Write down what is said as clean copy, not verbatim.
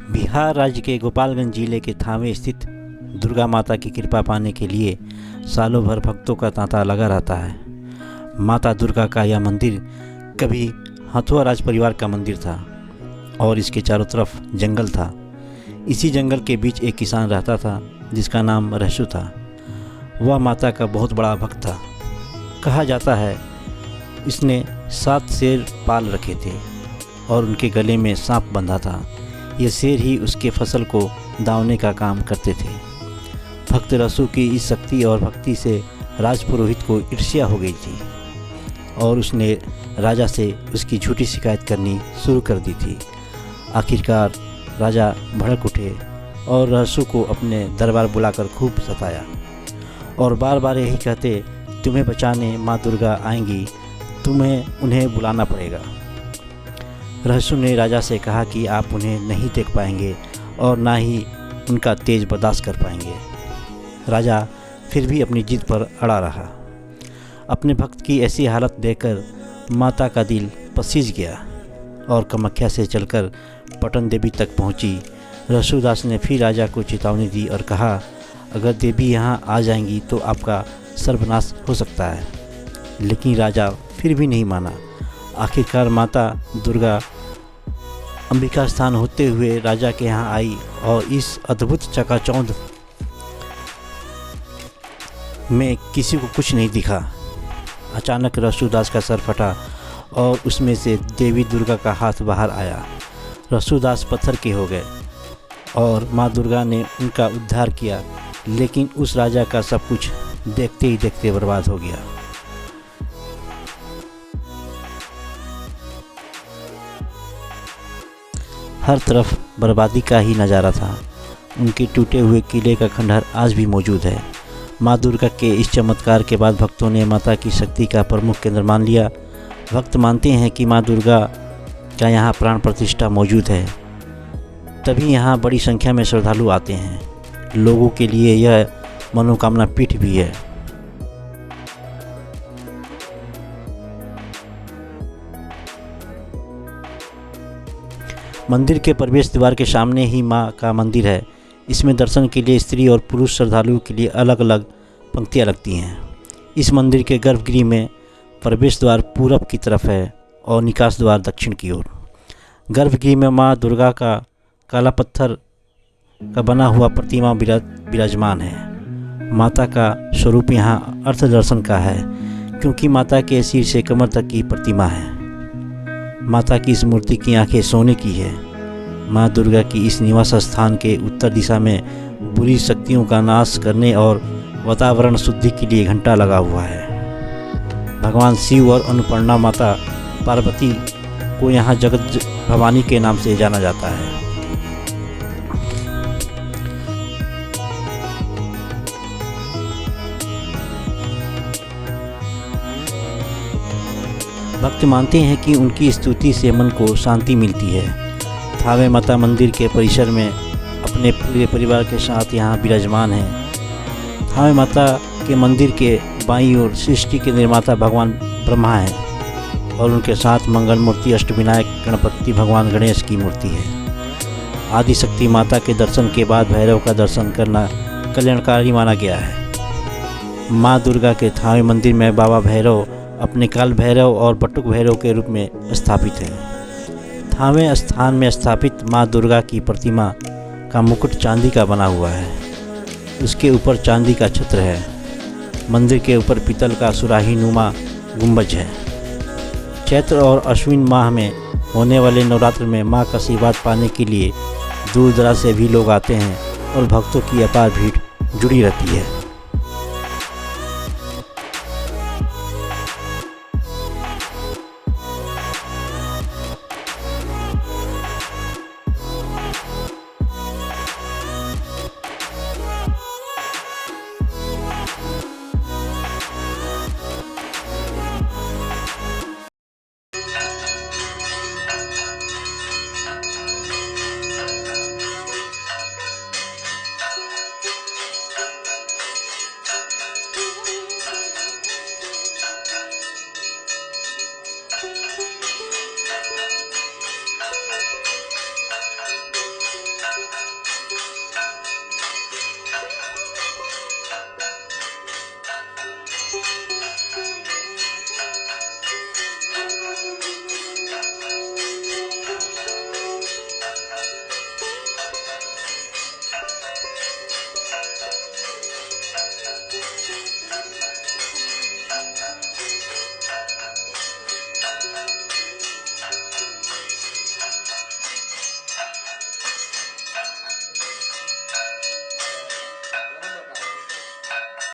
बिहार राज्य के गोपालगंज जिले के थावे स्थित दुर्गा माता की कृपा पाने के लिए सालों भर भक्तों का तांता लगा रहता है। माता दुर्गा का यह मंदिर कभी हथुआ राज परिवार का मंदिर था और इसके चारों तरफ जंगल था। इसी जंगल के बीच एक किसान रहता था जिसका नाम रहसु था। वह माता का बहुत बड़ा भक्त था। कहा जाता है इसने 7 शेर पाल रखे थे और उनके गले में सांप बंधा था। ये शेर ही उसके फसल को दावने का काम करते थे। भक्त रहसु की इस शक्ति और भक्ति से राजपुरोहित को ईर्ष्या हो गई थी और उसने राजा से उसकी झूठी शिकायत करनी शुरू कर दी थी। आखिरकार राजा भड़क उठे और रहसु को अपने दरबार बुलाकर खूब सताया और बार बार यही कहते, तुम्हें बचाने माँ दुर्गा आएंगी, तुम्हें उन्हें बुलाना पड़ेगा। रहसु ने राजा से कहा कि आप उन्हें नहीं देख पाएंगे और ना ही उनका तेज बर्दाश्त कर पाएंगे। राजा फिर भी अपनी जिद पर अड़ा रहा। अपने भक्त की ऐसी हालत देखकर माता का दिल पसीज गया और कामाख्या से चलकर पटन देवी तक पहुंची। रहसुदास ने फिर राजा को चेतावनी दी और कहा, अगर देवी यहाँ आ जाएंगी तो आपका सर्वनाश हो सकता है। लेकिन राजा फिर भी नहीं माना। आखिरकार माता दुर्गा अंबिका स्थान होते हुए राजा के यहाँ आई और इस अद्भुत चकाचौंध में किसी को कुछ नहीं दिखा। अचानक रहसुदास का सर फटा और उसमें से देवी दुर्गा का हाथ बाहर आया। रहसुदास पत्थर के हो गए और माँ दुर्गा ने उनका उद्धार किया। लेकिन उस राजा का सब कुछ देखते ही देखते बर्बाद हो गया। हर तरफ बर्बादी का ही नज़ारा था। उनके टूटे हुए किले का खंडहर आज भी मौजूद है। माँ दुर्गा के इस चमत्कार के बाद भक्तों ने माता की शक्ति का प्रमुख केंद्र मान लिया। भक्त मानते हैं कि माँ दुर्गा का यहाँ प्राण प्रतिष्ठा मौजूद है, तभी यहाँ बड़ी संख्या में श्रद्धालु आते हैं। लोगों के लिए यह मनोकामना पीठ भी है। मंदिर के प्रवेश द्वार के सामने ही मां का मंदिर है। इसमें दर्शन के लिए स्त्री और पुरुष श्रद्धालुओं के लिए अलग अलग पंक्तियां लगती हैं। इस मंदिर के गर्भगृह में प्रवेश द्वार पूरब की तरफ है और निकास द्वार दक्षिण की ओर। गर्भगृह में मां दुर्गा का काला पत्थर का बना हुआ प्रतिमा विराजमान है। माता का स्वरूप यहाँ अर्थ दर्शन का है, क्योंकि माता के सिर से कमर तक की प्रतिमा है। माता की इस मूर्ति की आंखें सोने की है। माँ दुर्गा की इस निवास स्थान के उत्तर दिशा में बुरी शक्तियों का नाश करने और वातावरण शुद्धि के लिए घंटा लगा हुआ है। भगवान शिव और अन्नपूर्णा माता पार्वती को यहाँ जगत भवानी के नाम से जाना जाता है। भक्त मानते हैं कि उनकी स्तुति से मन को शांति मिलती है। थावे माता मंदिर के परिसर में अपने पूरे परिवार के साथ यहाँ विराजमान हैं। थावे माता के मंदिर के बाईं ओर सृष्टि के निर्माता भगवान ब्रह्मा हैं और उनके साथ मंगल मूर्ति अष्टविनायक गणपति भगवान गणेश की मूर्ति है। आदिशक्ति माता के दर्शन के बाद भैरव का दर्शन करना कल्याणकारी माना गया है। माँ दुर्गा के थावे मंदिर में बाबा भैरव अपने काल भैरव और बटुक भैरव के रूप में स्थापित है। थावे स्थान में स्थापित माँ दुर्गा की प्रतिमा का मुकुट चांदी का बना हुआ है। उसके ऊपर चांदी का छत्र है। मंदिर के ऊपर पीतल का सुराही नुमा गुंबज है। चैत्र और अश्विन माह में होने वाले नवरात्र में माँ का आशीर्वाद पाने के लिए दूर दराज से भी लोग आते हैं और भक्तों की अपार भीड़ जुड़ी रहती है।